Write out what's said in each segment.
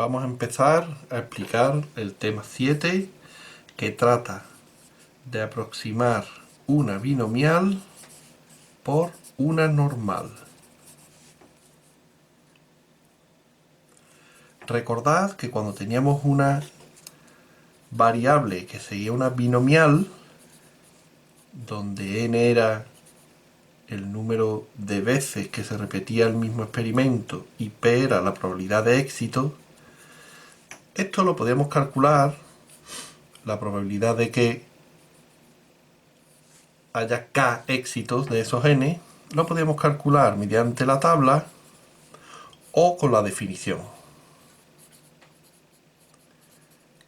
vamos a empezar a explicar el tema 7, que trata de aproximar una binomial por una normal. Recordad que cuando teníamos una variable que seguía una binomial, donde n era el número de veces que se repetía el mismo experimento y p era la probabilidad de éxito, esto lo podíamos calcular, la probabilidad de que haya k éxitos de esos n, lo podíamos calcular mediante la tabla o con la definición,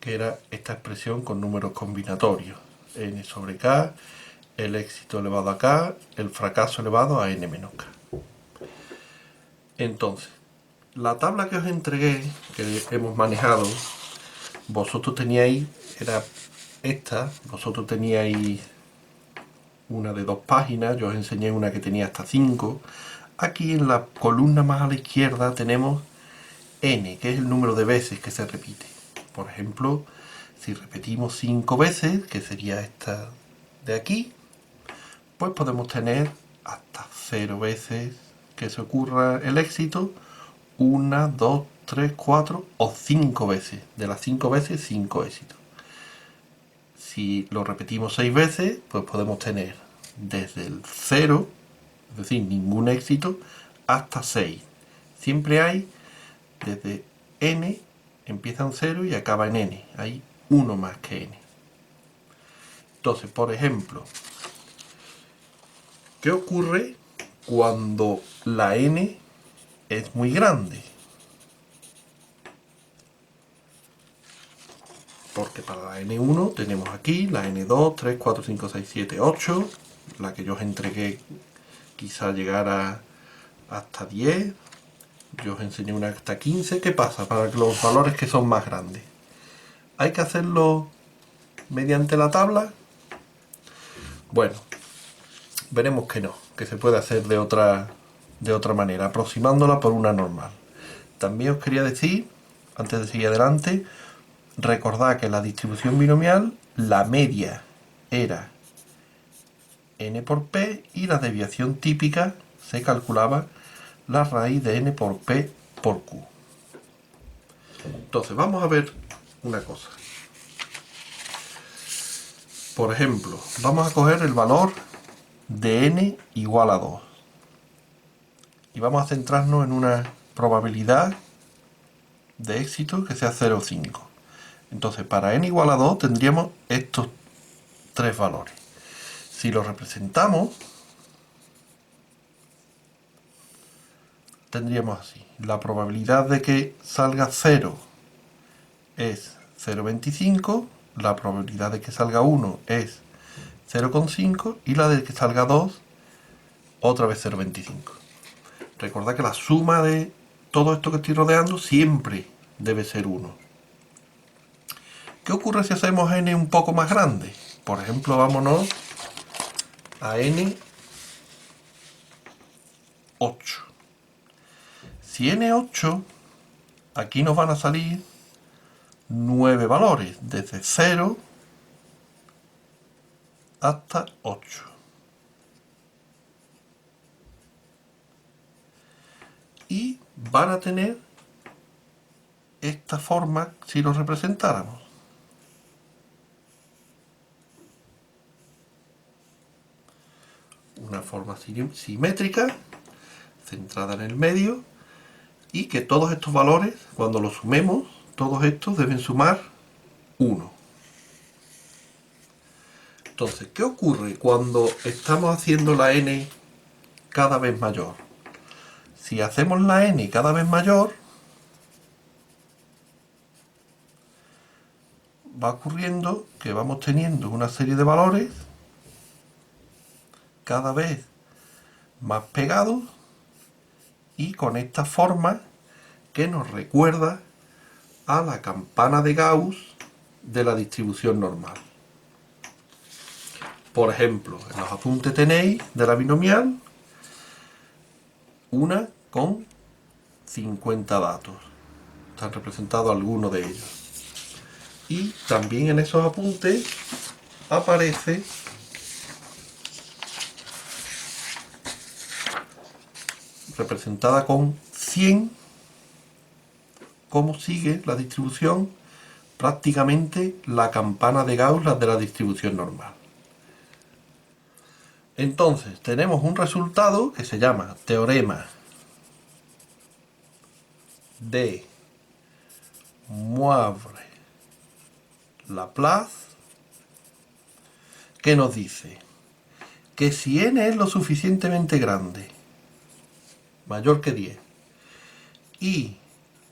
que era esta expresión con números combinatorios, n sobre k, el éxito elevado a k, el fracaso elevado a n menos k. Entonces, la tabla que os entregué, que hemos manejado, vosotros teníais, era esta, vosotros teníais una de 2 páginas, yo os enseñé una que tenía hasta 5. Aquí en la columna más a la izquierda tenemos n, que es el número de veces que se repite. Por ejemplo, si repetimos 5 veces, que sería esta de aquí, pues podemos tener hasta 0 veces que se ocurra el éxito, 1, 2, 3, 4 o 5 veces. De las 5 veces, 5 éxitos. Si lo repetimos 6 veces, pues podemos tener desde el 0, es decir, ningún éxito, hasta 6. Siempre hay, desde n, empieza en 0 y acaba en n. Hay uno más que n. Entonces, por ejemplo, ¿qué ocurre cuando la n es muy grande? Porque para la n1 tenemos aquí la n2, 3, 4, 5, 6, 7, 8. La que yo os entregué quizá llegara hasta 10. Yo os enseñé una hasta 15. ¿Qué pasa para los valores que son más grandes? ¿Hay que hacerlo mediante la tabla? Bueno, veremos que no, que se puede hacer de otra manera, aproximándola por una normal. También os quería decir, antes de seguir adelante, recordad que en la distribución binomial la media era n por p y la desviación típica se calculaba la raíz de n por p por q. Entonces vamos a ver una cosa. Por ejemplo, vamos a coger el valor de n igual a 2 y vamos a centrarnos en una probabilidad de éxito que sea 0,5. Entonces, para n igual a 2 tendríamos estos tres valores. Si los representamos, tendríamos así. La probabilidad de que salga 0 es 0,25, la probabilidad de que salga 1 es 0,5 y la de que salga 2 otra vez 0,25. Recordad que la suma de todo esto que estoy rodeando siempre debe ser 1. ¿Qué ocurre si hacemos n un poco más grande? Por ejemplo, vámonos a n8. Si n8, aquí nos van a salir 9 valores, desde 0 hasta 8. Y van a tener esta forma si lo representáramos. Una forma simétrica, centrada en el medio, y que todos estos valores, cuando los sumemos, todos estos deben sumar 1. Entonces, ¿qué ocurre cuando estamos haciendo la n cada vez mayor? Si hacemos la n cada vez mayor, va ocurriendo que vamos teniendo una serie de valores cada vez más pegados y con esta forma que nos recuerda a la campana de Gauss de la distribución normal. Por ejemplo, en los apuntes tenéis de la binomial una con 50 datos. están representados algunos de ellos. Y también en esos apuntes aparece representada con 100 cómo sigue la distribución, prácticamente la campana de Gauss, la de la distribución normal. Entonces tenemos un resultado que se llama teorema de Moivre-Laplace, que nos dice que si n es lo suficientemente grande, mayor que 10, y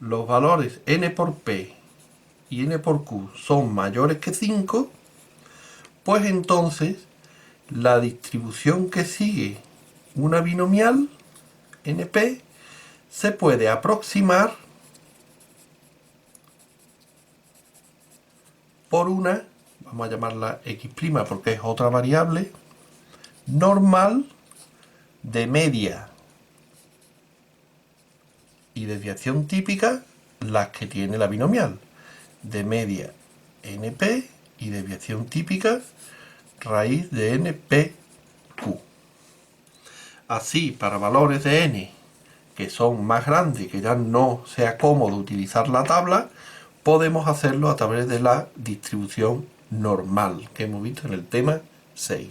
los valores n por p y n por q son mayores que 5, pues entonces la distribución que sigue una binomial, np, se puede aproximar por una, vamos a llamarla x' porque es otra variable, normal de media y desviación típica, las que tiene la binomial, de media np y desviación típica raíz de npq. Así, para valores de n que son más grandes, que ya no sea cómodo utilizar la tabla, podemos hacerlo a través de la distribución normal que hemos visto en el tema 6.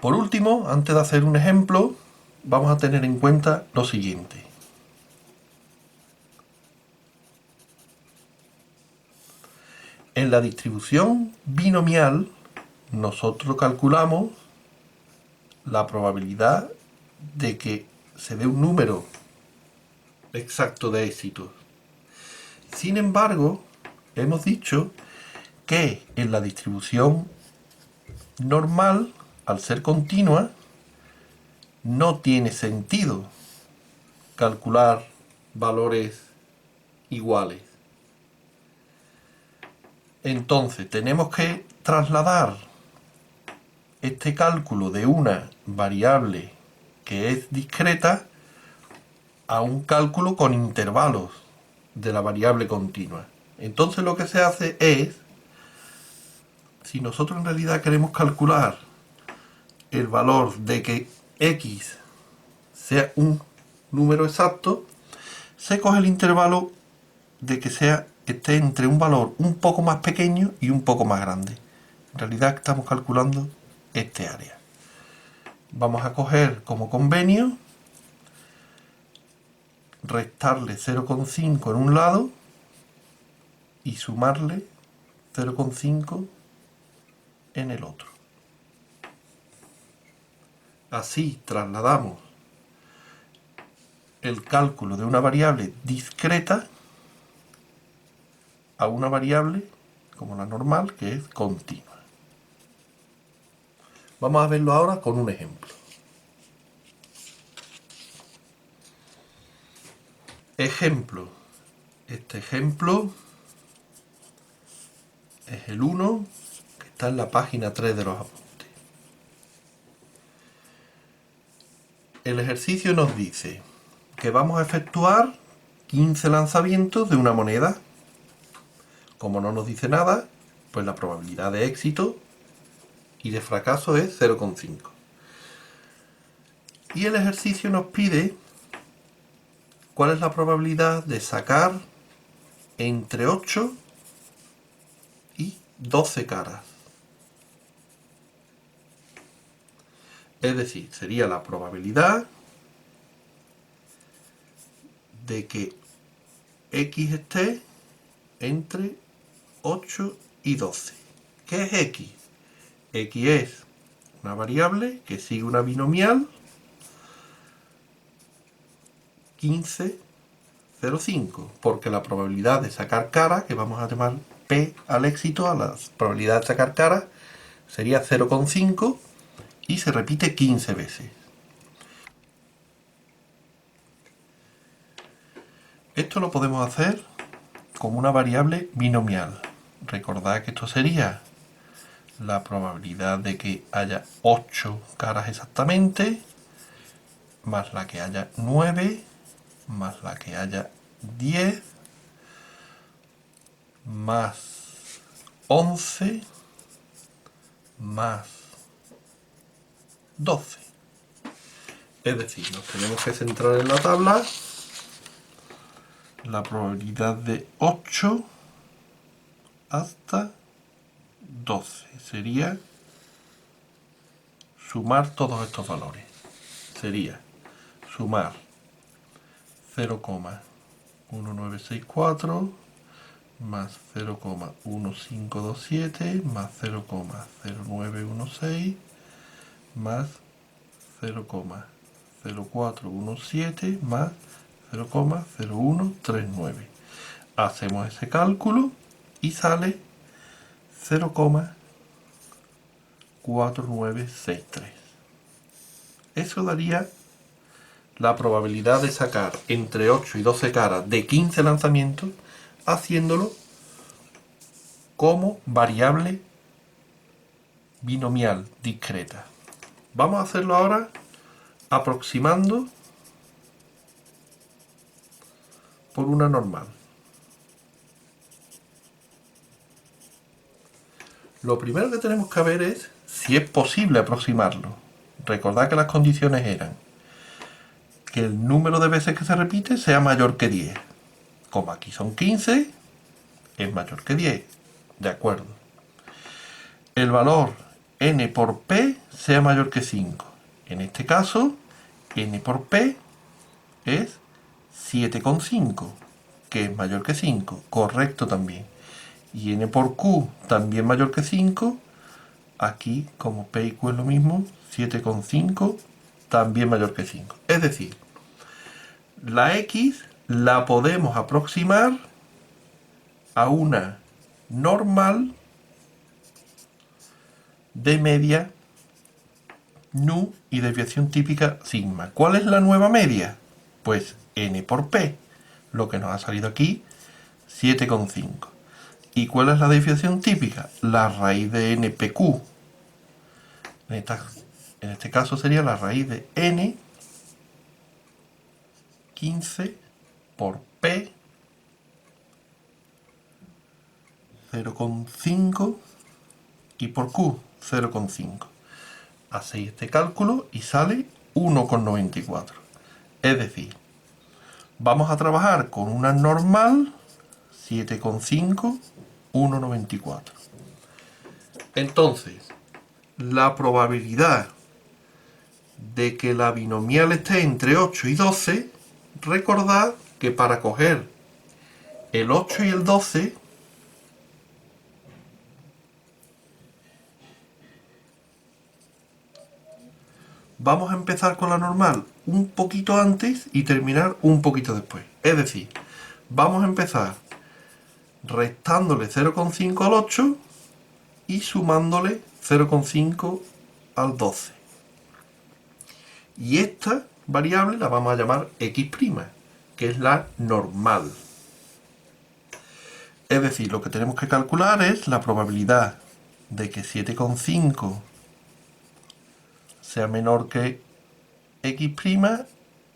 Por último, antes de hacer un ejemplo, vamos a tener en cuenta lo siguiente. En la distribución binomial, nosotros calculamos la probabilidad de que se dé un número exacto de éxitos. Sin embargo, hemos dicho que en la distribución normal, al ser continua, no tiene sentido calcular valores iguales. Entonces tenemos que trasladar este cálculo de una variable que es discreta a un cálculo con intervalos de la variable continua. Entonces lo que se hace es, si nosotros en realidad queremos calcular el valor de que x sea un número exacto, se coge el intervalo de que esté entre un valor un poco más pequeño y un poco más grande. En realidad estamos calculando este área. Vamos a coger como convenio, restarle 0,5 en un lado y sumarle 0,5 en el otro. Así trasladamos el cálculo de una variable discreta a una variable como la normal, que es continua. Vamos a verlo ahora con un ejemplo. Ejemplo. Este ejemplo es el 1, que está en la página 3 de los apuntes. El ejercicio nos dice que vamos a efectuar 15 lanzamientos de una moneda. Como no nos dice nada, pues la probabilidad de éxito y de fracaso es 0,5. Y el ejercicio nos pide cuál es la probabilidad de sacar entre 8 y 12 caras. Es decir, sería la probabilidad de que x esté entre 8 y 12. ¿Qué es x? X es una variable que sigue una binomial 15,05, porque la probabilidad de sacar cara, que vamos a llamar P al éxito, a la probabilidad de sacar cara, sería 0,5 y se repite 15 veces. Esto lo podemos hacer como una variable binomial. Recordad que esto sería la probabilidad de que haya 8 caras exactamente, más la que haya 9, más la que haya 10 más 11 más 12. Es decir, nos tenemos que centrar en la tabla. La probabilidad de 8 hasta 12 sería sumar todos estos valores. Sería sumar 0,1964 más 0,1527 más 0,0916 más 0,0417 más 0,0139. Hacemos ese cálculo y sale 0,4963. Eso daría la probabilidad de sacar entre 8 y 12 caras de 15 lanzamientos haciéndolo como variable binomial discreta. Vamos a hacerlo ahora aproximando por una normal. Lo primero que tenemos que ver es si es posible aproximarlo. Recordad que las condiciones eran que el número de veces que se repite sea mayor que 10. Como aquí son 15, es mayor que 10. De acuerdo. El valor n por p sea mayor que 5. En este caso, n por p es 7,5, que es mayor que 5. Correcto también. Y n por q también mayor que 5. Aquí, como p y q es lo mismo, 7,5 también mayor que 5. Es decir, la x la podemos aproximar a una normal de media nu y desviación típica sigma. ¿Cuál es la nueva media? Pues n por p, lo que nos ha salido aquí, 7,5. ¿Y cuál es la desviación típica? La raíz de npq. En este caso sería la raíz de n 15 por p 0,5 y por q 0,5. Hacéis este cálculo y sale 1,94. Es decir, vamos a trabajar con una normal 7,5, 1,94. Entonces, la probabilidad de que la binomial esté entre 8 y 12, recordad que para coger el 8 y el 12, vamos a empezar con la normal un poquito antes y terminar un poquito después. Es decir, vamos a empezar restándole 0,5 al 8 y sumándole 0,5 al 12. Y esta variable la vamos a llamar x', que es la normal. Es decir, lo que tenemos que calcular es la probabilidad de que 7,5 sea menor que x',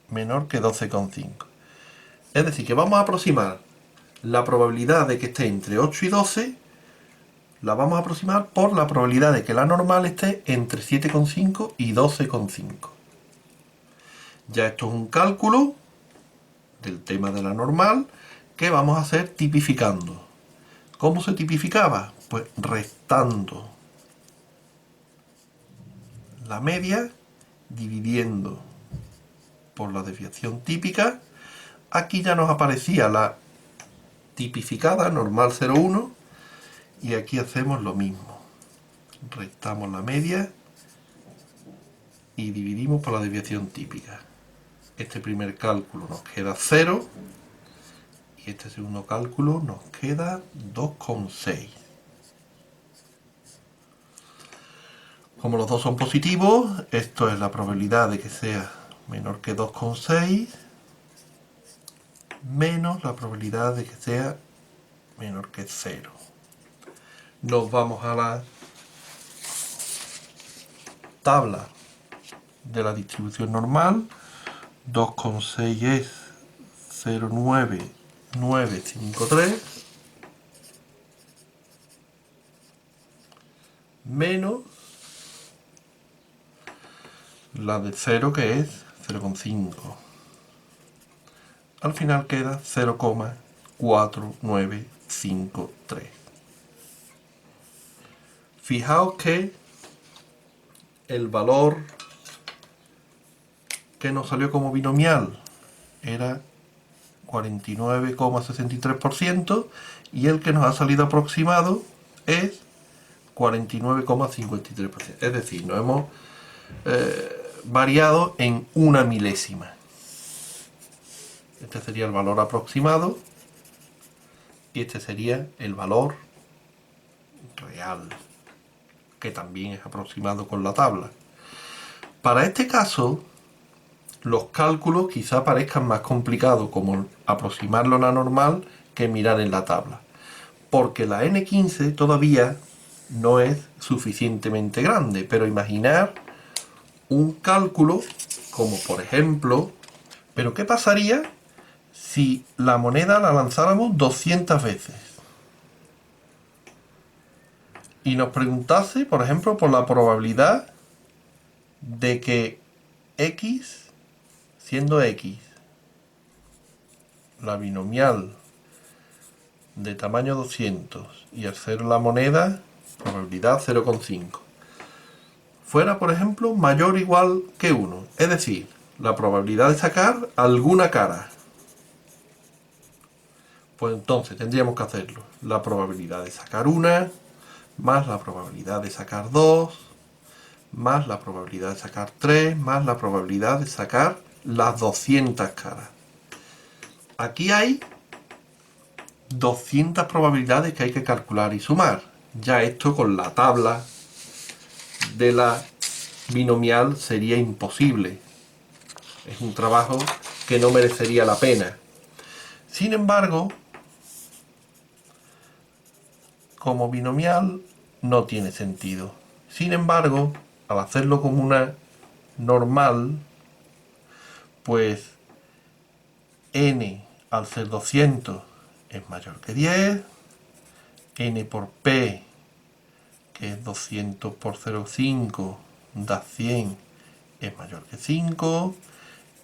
menor que 12,5. Es decir, que vamos a aproximar la probabilidad de que esté entre 8 y 12, la vamos a aproximar por la probabilidad de que la normal esté entre 7,5 y 12,5. Ya esto es un cálculo del tema de la normal que vamos a hacer tipificando. ¿Cómo se tipificaba? Pues restando la media, dividiendo por la desviación típica. Aquí ya nos aparecía la tipificada, normal 0,1, y aquí hacemos lo mismo. Restamos la media y dividimos por la desviación típica. Este primer cálculo nos queda 0 y este segundo cálculo nos queda 2,6. Como los dos son positivos, esto es la probabilidad de que sea menor que 2,6 menos la probabilidad de que sea menor que 0. Nos vamos a la tabla de la distribución normal. 2,6 es 0,9953 menos la de 0, que es 0,5. Al final queda 0,4953. Fijaos que el valor que nos salió como binomial era 49,63% y el que nos ha salido aproximado es 49,53%. Es decir, nos hemos variado en una milésima. Este sería el valor aproximado y este sería el valor real, que también es aproximado con la tabla. Para este caso, los cálculos quizá parezcan más complicados, como aproximarlo a la normal, que mirar en la tabla, porque la n15 todavía no es suficientemente grande. Pero imaginar un cálculo como, por ejemplo, ¿pero qué pasaría si la moneda la lanzáramos 200 veces? Y nos preguntase, por ejemplo, por la probabilidad de que x, siendo x la binomial de tamaño 200 y al ser la moneda, probabilidad 0,5, fuera, por ejemplo, mayor o igual que 1. Es decir, la probabilidad de sacar alguna cara. Pues entonces tendríamos que hacerlo. La probabilidad de sacar una, más la probabilidad de sacar 2, más la probabilidad de sacar 3, más la probabilidad de sacar las 200 caras. Aquí hay 200 probabilidades que hay que calcular y sumar. Ya esto con la tabla de la binomial sería imposible. Es un trabajo que no merecería la pena. Sin embargo, como binomial no tiene sentido. Sin embargo, al hacerlo como una normal, pues n al ser 200 es mayor que 10, n por p, que es 200 por 0,5, da 100, es mayor que 5,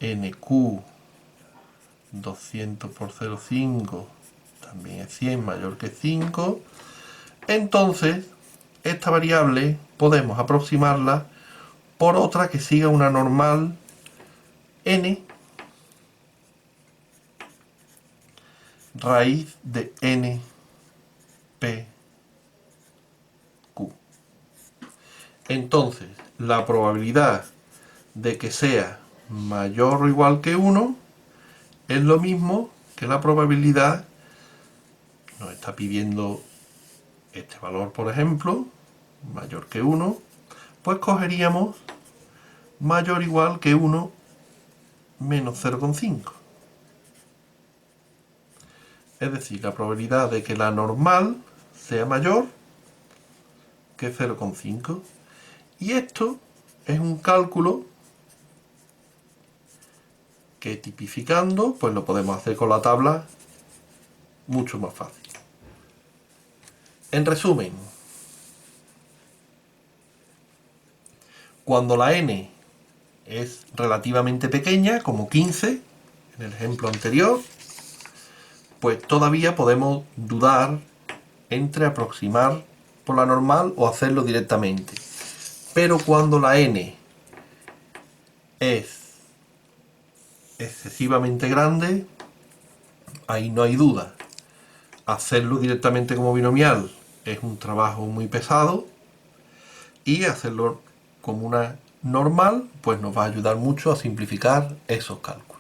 nq 200 por 0,5 también es 100, mayor que 5. Entonces, esta variable podemos aproximarla por otra que siga una normal n raíz de n p q. Entonces, la probabilidad de que sea mayor o igual que 1 es lo mismo que la probabilidad, nos está pidiendo este valor, por ejemplo, mayor que 1, pues cogeríamos mayor o igual que 1 menos 0,5. Es decir, la probabilidad de que la normal sea mayor que 0,5. Y esto es un cálculo que, tipificando, pues lo podemos hacer con la tabla mucho más fácil. En resumen, cuando la n es relativamente pequeña, como 15, en el ejemplo anterior, pues todavía podemos dudar entre aproximar por la normal o hacerlo directamente. Pero cuando la n es excesivamente grande, ahí no hay duda. Hacerlo directamente como binomial es un trabajo muy pesado, y hacerlo como una normal pues nos va a ayudar mucho a simplificar esos cálculos.